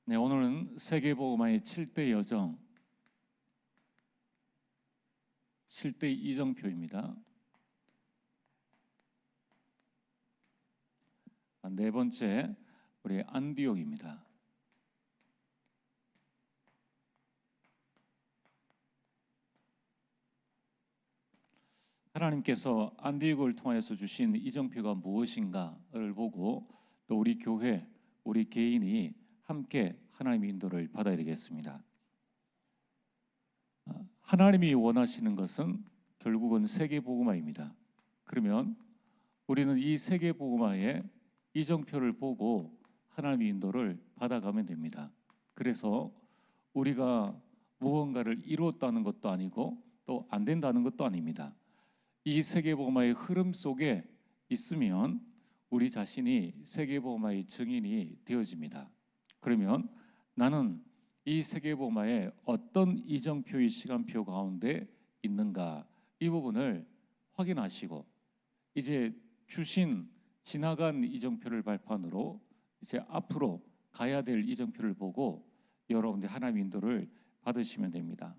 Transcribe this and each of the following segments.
네, 오늘은 세계복음화의 7대 여정, 7대 이정표입니다. 네 번째, 우리 안디옥입니다. 하나님께서 안디옥을 통해서 주신 이정표가 무엇인가를 보고 또 우리 교회, 우리 개인이 함께 하나님의 인도를 받아야 되겠습니다. 하나님이 원하시는 것은 결국은 세계복음화입니다. 그러면 우리는 이 세계복음화의 이정표를 보고 하나님의 인도를 받아가면 됩니다. 그래서 우리가 무언가를 이루었다는 것도 아니고 또 안 된다는 것도 아닙니다. 이 세계복음화의 흐름 속에 있으면 우리 자신이 세계복음화의 증인이 되어집니다. 그러면 나는 이 세계복음화의 어떤 이정표의 시간표 가운데 있는가, 이 부분을 확인하시고 이제 주신 지나간 이정표를 발판으로 이제 앞으로 가야 될 이정표를 보고 여러분들 하나님의 인도를 받으시면 됩니다.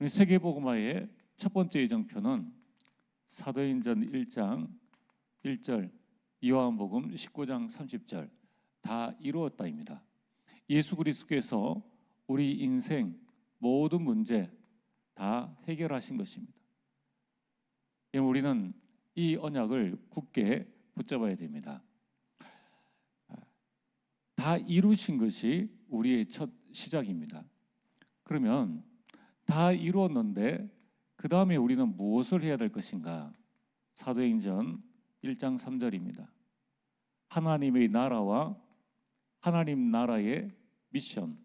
세계복음화의 첫 번째 이정표는 사도행전 1장 1절, 요한복음 19장 30절 다 이루었다입니다. 예수 그리스도께서 우리 인생 모든 문제 다 해결하신 것입니다. 우리는 이 언약을 굳게 붙잡아야 됩니다. 다 이루신 것이 우리의 첫 시작입니다. 그러면 다 이루었는데 그 다음에 우리는 무엇을 해야 될 것인가? 사도행전 1장 3절입니다. 하나님의 나라와 하나님 나라의 미션.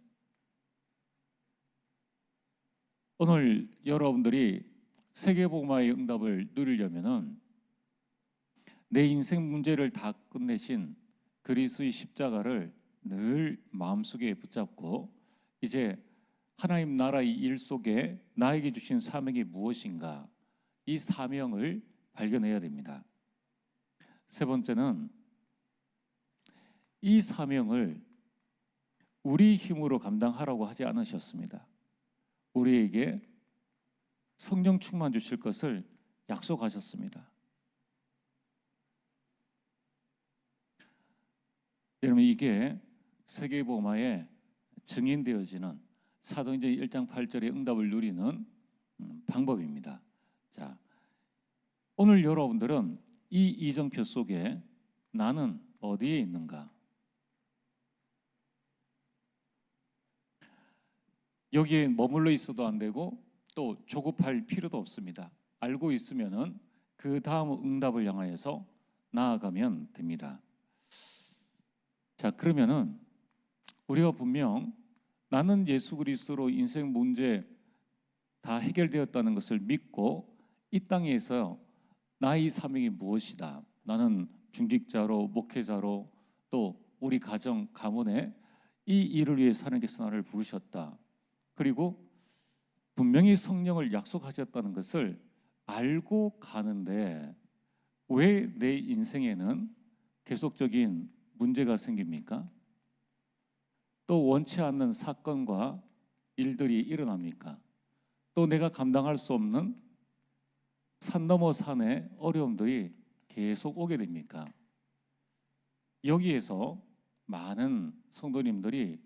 오늘 여러분들이 세계복음화의 응답을 누리려면은 내 인생 문제를 다 끝내신 그리스도의 십자가를 늘 마음속에 붙잡고 이제 하나님 나라의 일 속에 나에게 주신 사명이 무엇인가, 이 사명을 발견해야 됩니다. 세 번째는 이 사명을 우리 힘으로 감당하라고 하지 않으셨습니다. 우리에게 성령 충만 주실 것을 약속하셨습니다. 여러분, 이게 세계복음화에 증인되어지는 사도행전 1장 8절의 응답을 누리는 방법입니다. 자, 오늘 여러분들은 이 이정표 속에 나는 어디에 있는가? 여기에 머물러 있어도 안 되고 또 조급할 필요도 없습니다. 알고 있으면은 그 다음 응답을 향하여서 나아가면 됩니다. 자, 그러면은 우리가 분명 나는 예수 그리스도로 인생 문제 다 해결되었다는 것을 믿고 이 땅에서 나의 사명이 무엇이다. 나는 중직자로, 목회자로, 또 우리 가정, 가문에 이 일을 위해 하나님께서 나를 부르셨다. 그리고 분명히 성령을 약속하셨다는 것을 알고 가는데 왜 내 인생에는 계속적인 문제가 생깁니까? 또 원치 않는 사건과 일들이 일어납니까? 또 내가 감당할 수 없는 산 넘어 산의 어려움들이 계속 오게 됩니까? 여기에서 많은 성도님들이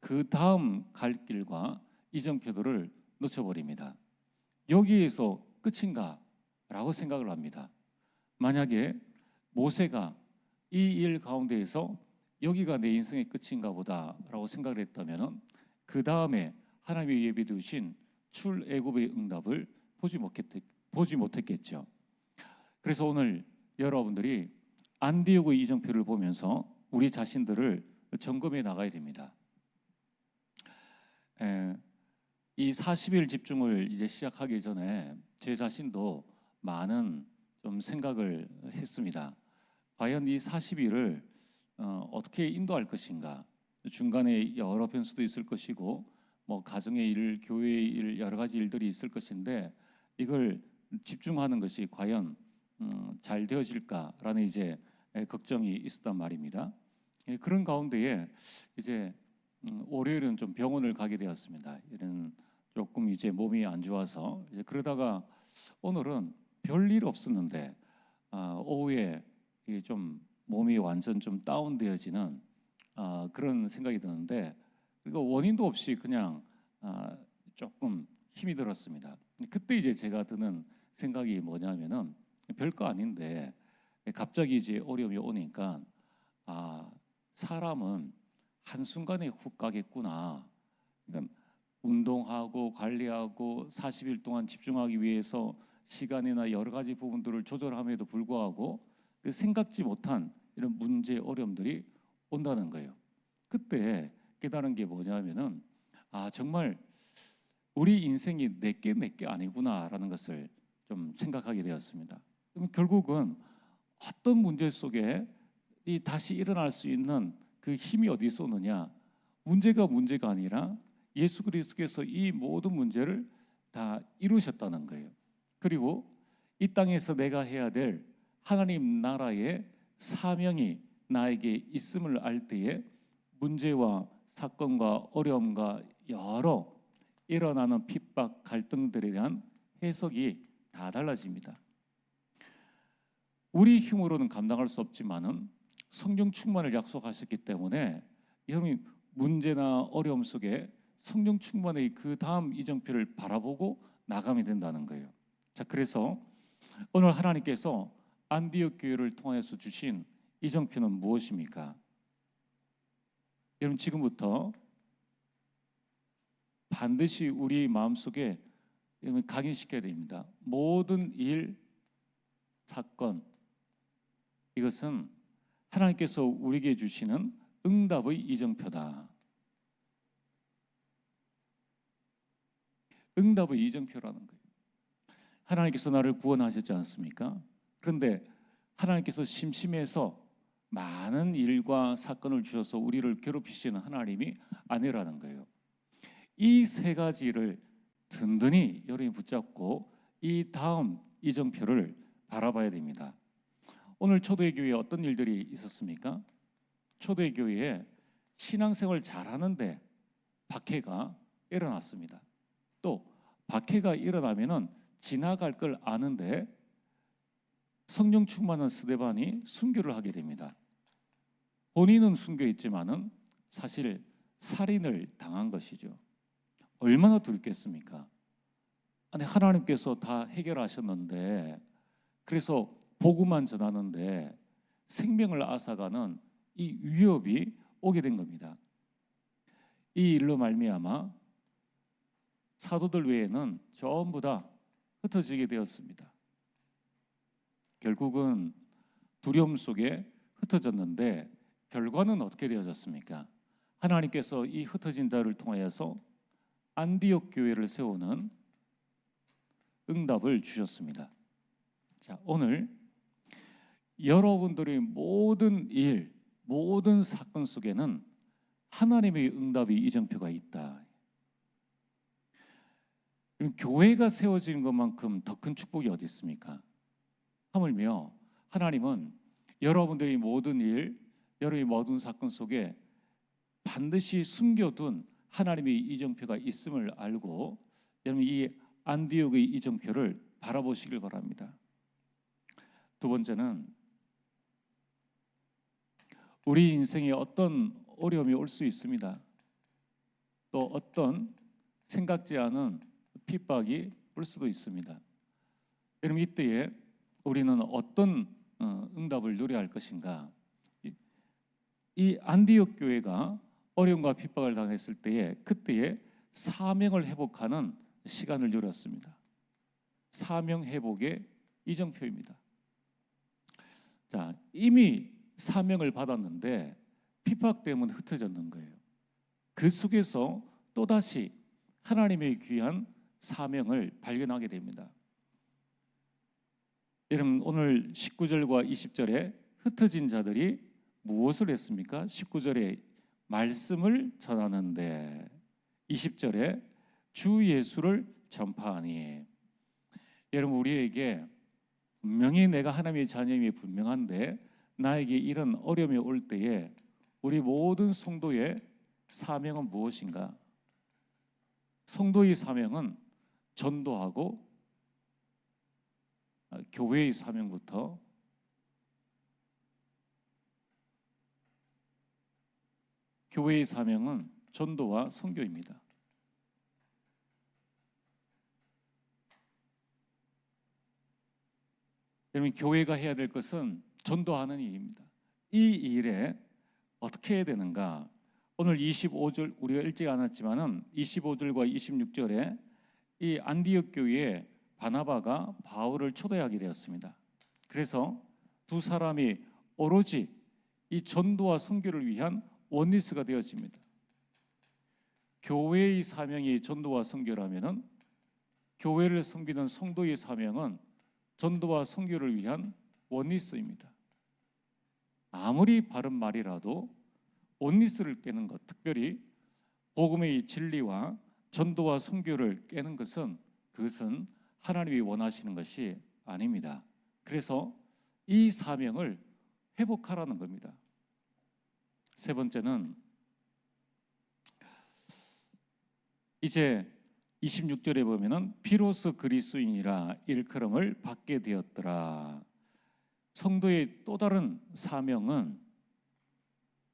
그 다음 갈 길과 이정표들을 놓쳐버립니다. 여기에서 끝인가? 라고 생각을 합니다. 만약에 모세가 이 일 가운데에서 여기가 내 인생의 끝인가 보다 라고 생각을 했다면 그 다음에 하나님의 예비해 두신 출애굽의 응답을 보지 못했겠죠. 그래서 오늘 여러분들이 안디옥의 이정표를 보면서 우리 자신들을 점검해 나가야 됩니다. 이 40일 집중을 이제 시작하기 전에 제 자신도 많은 좀 생각을 했습니다. 과연 이 40일을 어떻게 인도할 것인가? 중간에 여러 변수도 있을 것이고 뭐 가정의 일, 교회의 일, 여러 가지 일들이 있을 것인데 이걸 집중하는 것이 과연 잘 되어질까라는 이제 걱정이 있었단 말입니다. 그런 가운데에 이제 월요일은 좀 병원을 가게 되었습니다. 이런 조금 이제 몸이 안 좋아서 이제 그러다가 오늘은 별일 없었는데 오후에 이게 좀 몸이 완전 좀 다운되어지는 그런 생각이 드는데, 그리고 원인도 없이 그냥 조금 힘이 들었습니다. 그때 이제 제가 드는 생각이 뭐냐면은 별거 아닌데 갑자기 이제 어려움이 오니까 사람은 한순간에 훅 가겠구나. 그러니까 운동하고 관리하고 40일 동안 집중하기 위해서 시간이나 여러 가지 부분들을 조절함에도 불구하고 그 생각지 못한 이런 문제 어려움들이 온다는 거예요. 그때 깨달은 게 뭐냐면은 정말 우리 인생이 내게 아니구나라는 것을 좀 생각하게 되었습니다. 그럼 결국은 어떤 문제 속에 다시 일어날 수 있는 그 힘이 어디서 오느냐? 문제가 아니라 예수 그리스도께서 이 모든 문제를 다 이루셨다는 거예요. 그리고 이 땅에서 내가 해야 될 하나님 나라의 사명이 나에게 있음을 알 때에 문제와 사건과 어려움과 여러 일어나는 핍박, 갈등들에 대한 해석이 다 달라집니다. 우리 힘으로는 감당할 수 없지만은 성령 충만을 약속하셨기 때문에 여러분이 문제나 어려움 속에 성령 충만의 그 다음 이정표를 바라보고 나가면 된다는 거예요. 자, 그래서 오늘 하나님께서 안디옥 교회를 통해서 주신 이정표는 무엇입니까? 여러분 지금부터 반드시 우리 마음속에 각인시켜야 됩니다. 모든 일, 사건, 이것은 하나님께서 우리에게 주시는 응답의 이정표다. 응답의 이정표라는 거예요. 하나님께서 나를 구원하셨지 않습니까? 그런데 하나님께서 심심해서 많은 일과 사건을 주셔서 우리를 괴롭히시는 하나님이 아니라는 거예요. 이 세 가지를 든든히 여러분이 붙잡고 이 다음 이정표를 바라봐야 됩니다. 오늘 초대교회에 어떤 일들이 있었습니까? 초대교회에 신앙생활 잘하는데 박해가 일어났습니다. 또 박해가 일어나면은 지나갈 걸 아는데 성령 충만한 스데반이 순교를 하게 됩니다. 본인은 순교했지만은 사실 살인을 당한 것이죠. 얼마나 두렵겠습니까? 아니 하나님께서 다 해결하셨는데, 그래서 복음만 전하는데 생명을 앗아가는 이 위협이 오게 된 겁니다. 이 일로 말미암아 사도들 외에는 전부 다 흩어지게 되었습니다. 결국은 두려움 속에 흩어졌는데 결과는 어떻게 되어졌습니까? 하나님께서 이 흩어진 자를 통하여서 안디옥 교회를 세우는 응답을 주셨습니다. 자, 오늘 여러분들의 모든 일, 모든 사건 속에는 하나님의 응답의 이정표가 있다. 그럼 교회가 세워지는 것만큼 더 큰 축복이 어디 있습니까? 하물며 하나님은 여러분들의 모든 일, 여러분의 모든 사건 속에 반드시 숨겨둔 하나님의 이정표가 있음을 알고 여러분 이 안디옥의 이정표를 바라보시길 바랍니다. 두 번째는 우리 인생에 어떤 어려움이 올 수 있습니다. 또 어떤 생각지 않은 핍박이 올 수도 있습니다. 여러분 이때에 우리는 어떤 응답을 누려야 할 것인가? 이 안디옥 교회가 어려움과 핍박을 당했을 때에 그때에 사명을 회복하는 시간을 누렸습니다. 사명 회복의 이정표입니다. 자, 이미 사명을 받았는데 핍박 때문에 흩어졌는 거예요. 그 속에서 또다시 하나님의 귀한 사명을 발견하게 됩니다. 여러분 오늘 19절과 20절에 흩어진 자들이 무엇을 했습니까? 19절에 말씀을 전하는데 20절에 주 예수를 전파하니. 여러분 우리에게 분명히 내가 하나님의 자녀임이 분명한데 나에게 이런 어려움이 올 때에 우리 모든 성도의 사명은 무엇인가? 성도의 사명은 전도하고 교회의 사명부터 교회의 사명은 전도와 선교입니다. 여러분, 교회가 해야 될 것은 전도하는 일입니다. 이 일에 어떻게 해야 되는가? 오늘 25절, 우리가 읽지 않았지만은 25절과 26절에 이 안디옥 교회에 바나바가 바울을 초대하게 되었습니다. 그래서 두 사람이 오로지 이 전도와 선교를 위한 원리스가 되어집니다. 교회의 사명이 전도와 선교라면은 교회를 섬기는 성도의 사명은 전도와 선교를 위한 원리스입니다. 아무리 바른 말이라도 원리스를 깨는 것, 특별히 복음의 진리와 전도와 선교를 깨는 것은 그것은 하나님이 원하시는 것이 아닙니다. 그래서 이 사명을 회복하라는 겁니다. 세 번째는 이제 26절에 보면은 비로소 그리스도인이라 일컬음을 받게 되었더라. 성도의 또 다른 사명은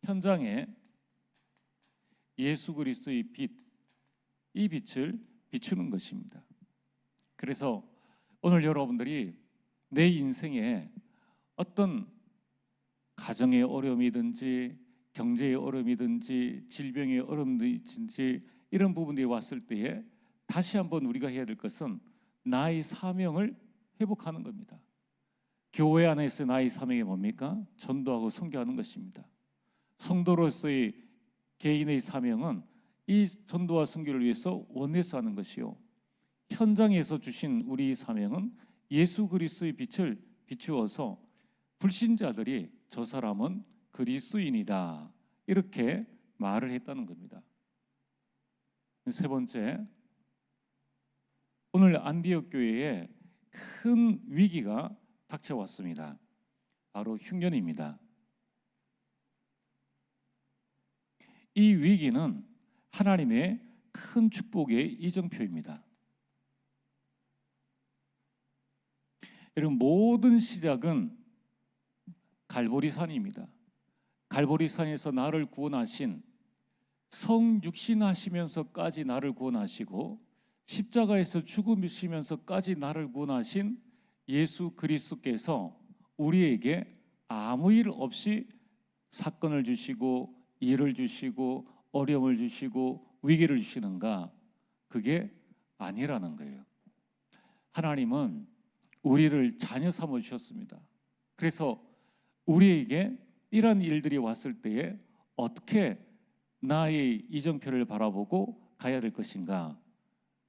현장에 예수 그리스도의 빛, 이 빛을 비추는 것입니다. 그래서 오늘 여러분들이 내 인생에 어떤 가정의 어려움이든지 경제의 어려움이든지 질병의 어려움이든지 이런 부분들이 왔을 때에 다시 한번 우리가 해야 될 것은 나의 사명을 회복하는 겁니다. 교회 안에서 나의 사명이 뭡니까? 전도하고 선교하는 것입니다. 성도로서의 개인의 사명은 이 전도와 선교를 위해서 원내서 하는 것이요, 현장에서 주신 우리 사명은 예수 그리스도의 빛을 비추어서 불신자들이 저 사람은 그리스도인이다 이렇게 말을 했다는 겁니다. 세 번째, 오늘 안디옥 교회에 큰 위기가 닥쳐왔습니다. 바로 흉년입니다. 이 위기는 하나님의 큰 축복의 이정표입니다. 여러분, 모든 시작은 갈보리산입니다. 갈보리산에서 나를 구원하신, 성육신하시면서까지 나를 구원하시고 십자가에서 죽으시면서까지 나를 구원하신 예수 그리스도께서 우리에게 아무 일 없이 사건을 주시고 일을 주시고 어려움을 주시고 위기를 주시는가? 그게 아니라는 거예요. 하나님은 우리를 자녀 삼아 주셨습니다. 그래서 우리에게 이런 일들이 왔을 때에 어떻게 나의 이정표를 바라보고 가야 될 것인가?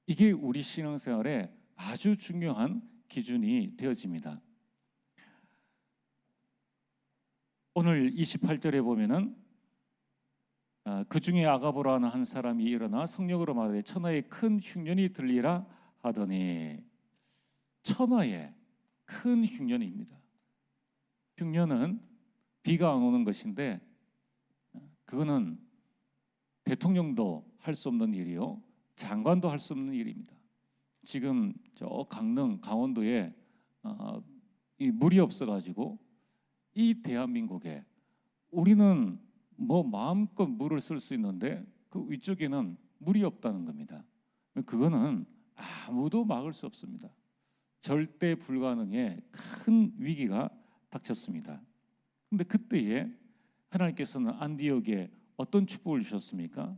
이게 우리 신앙생활에 아주 중요한 기준이 되어집니다. 오늘 28절에 보면은 그 중에 아가보라는 한 사람이 일어나 성령으로 말하되 천하에 큰 흉년이 들리라 하더니, 천하에 큰 흉년입니다. 흉년은 비가 안 오는 것인데 그거는 대통령도 할 수 없는 일이요, 장관도 할 수 없는 일입니다. 지금 저 강릉, 강원도에 이 물이 없어가지고 이 대한민국에 우리는 뭐 마음껏 물을 쓸 수 있는데 그 위쪽에는 물이 없다는 겁니다. 그거는 아무도 막을 수 없습니다. 절대 불가능의 큰 위기가 닥쳤습니다. 그런데 그때에 하나님께서는 안디옥에 어떤 축복을 주셨습니까?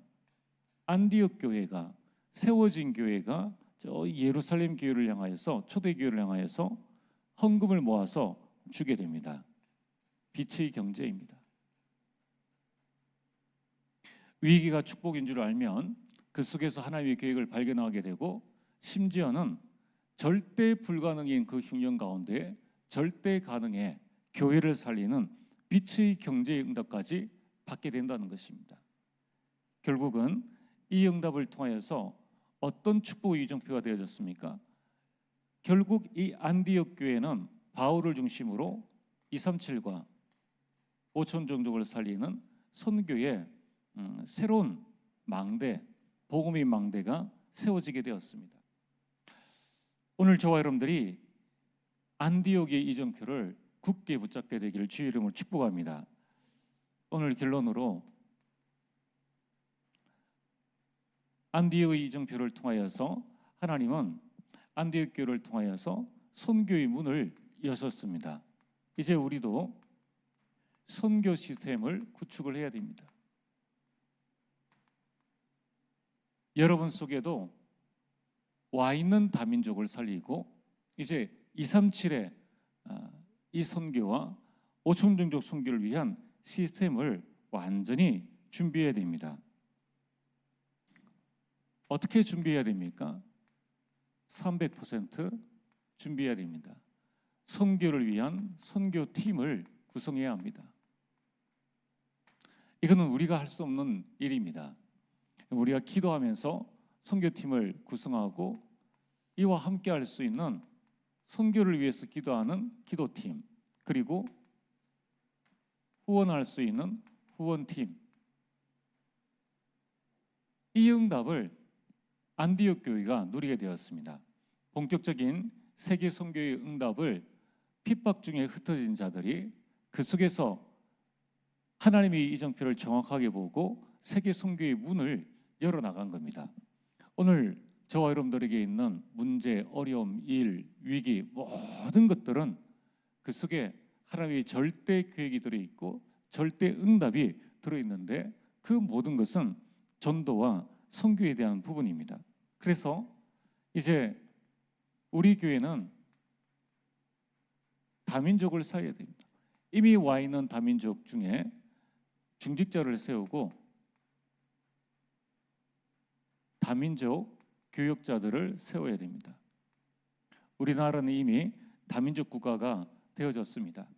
안디옥 교회가, 세워진 교회가 저 예루살렘 교회를 향하여서, 초대교회를 향하여서 헌금을 모아서 주게 됩니다. 빛의 경제입니다. 위기가 축복인 줄 알면 그 속에서 하나님의 계획을 발견하게 되고, 심지어는 절대 불가능인 그 흉년 가운데 절대 가능의 교회를 살리는 빛의 경제의 응답까지 받게 된다는 것입니다. 결국은 이 응답을 통하여서 어떤 축복의 이정표가 되어졌습니까? 결국 이 안디옥 교회는 바울을 중심으로 237과 5천 종족을 살리는 선교의 새로운 망대, 복음의 망대가 세워지게 되었습니다. 오늘 저와 여러분들이 안디옥의 이정표를 굳게 붙잡게 되기를 주의 이름으로 축복합니다. 오늘 결론으로 안디옥의 이정표를 통하여서 하나님은 안디옥 교회를 통하여서 선교의 문을 여셨습니다. 이제 우리도 선교 시스템을 구축을 해야 됩니다. 여러분 속에도 와 있는 다민족을 살리고 이제 237의 이 선교와 오천종족 선교를 위한 시스템을 완전히 준비해야 됩니다. 어떻게 준비해야 됩니까? 300% 준비해야 됩니다. 선교를 위한 선교팀을 구성해야 합니다. 이거는 우리가 할 수 없는 일입니다. 우리가 기도하면서 선교팀을 구성하고 이와 함께 할 수 있는 선교를 위해서 기도하는 기도팀, 그리고 후원할 수 있는 후원팀, 이 응답을 안디옥 교회가 누리게 되었습니다. 본격적인 세계 선교의 응답을 핍박 중에 흩어진 자들이 그 속에서 하나님의 이정표를 정확하게 보고 세계 선교의 문을 열어나간 겁니다. 오늘 저와 여러분들에게 있는 문제, 어려움, 일, 위기 모든 것들은 그 속에 하나님의 절대 계획이 들어있고 절대 응답이 들어있는데 그 모든 것은 전도와 선교에 대한 부분입니다. 그래서 이제 우리 교회는 다민족을 살려야 됩니다. 이미 와 있는 다민족 중에 중직자를 세우고 다민족 교역자들을 세워야 됩니다. 우리나라는 이미 다민족 국가가 되어졌습니다.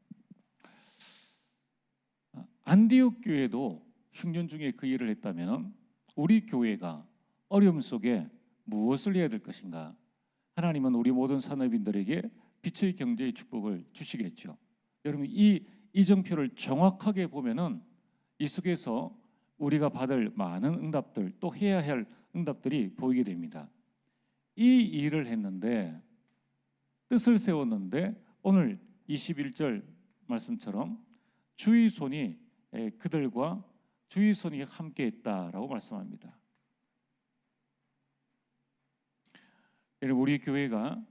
안디옥 교회도 흉년 중에 그 일을 했다면 우리 교회가 어려움 속에 무엇을 해야 될 것인가? 하나님은 우리 모든 산업인들에게 빛의 경제의 축복을 주시겠죠. 여러분, 이 이정표를 정확하게 보면은 이 속에서 우리가 받을 많은 응답들, 또 해야 할 응답들이 보이게 됩니다. 이 일을 했는데, 뜻을 세웠는데 오늘 21절 말씀처럼 주의 손이 그들과 주의 손이 함께 했다라고 말씀합니다. 우리 교회가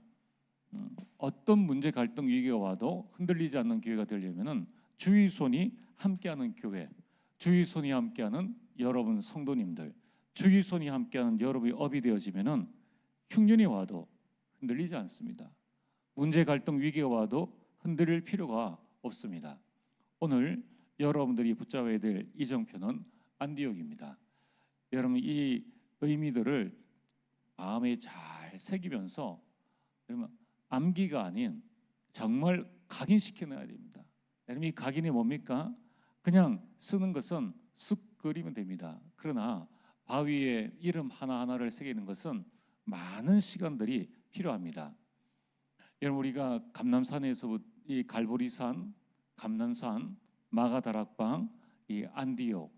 어떤 문제, 갈등, 위기가 와도 흔들리지 않는 교회가 되려면 주의 손이 함께하는 교회, 주의 손이 함께하는 여러분 성도님들, 주의 손이 함께하는 여러분이 업이 되어지면 흉년이 와도 흔들리지 않습니다. 문제, 갈등, 위기가 와도 흔들릴 필요가 없습니다. 오늘 여러분들이 붙잡아야 될 이정표는 안디옥입니다. 여러분, 이 의미들을 마음에 잘 새기면서 암기가 아닌 정말 각인시켜놔야 됩니다. 여러분, 이 각인이 뭡니까? 그냥 쓰는 것은 쑥 그리면 됩니다. 그러나 바위에 이름 하나하나를 새기는 것은 많은 시간들이 필요합니다. 여러분, 우리가 감남산에서 이 갈보리산, 감남산, 마가다락방, 이 안디옥,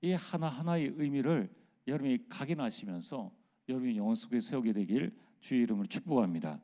이 하나하나의 의미를 여러분이 각인하시면서 여러분의 영혼 속에 세우게 되길 주의 이름으로 축복합니다.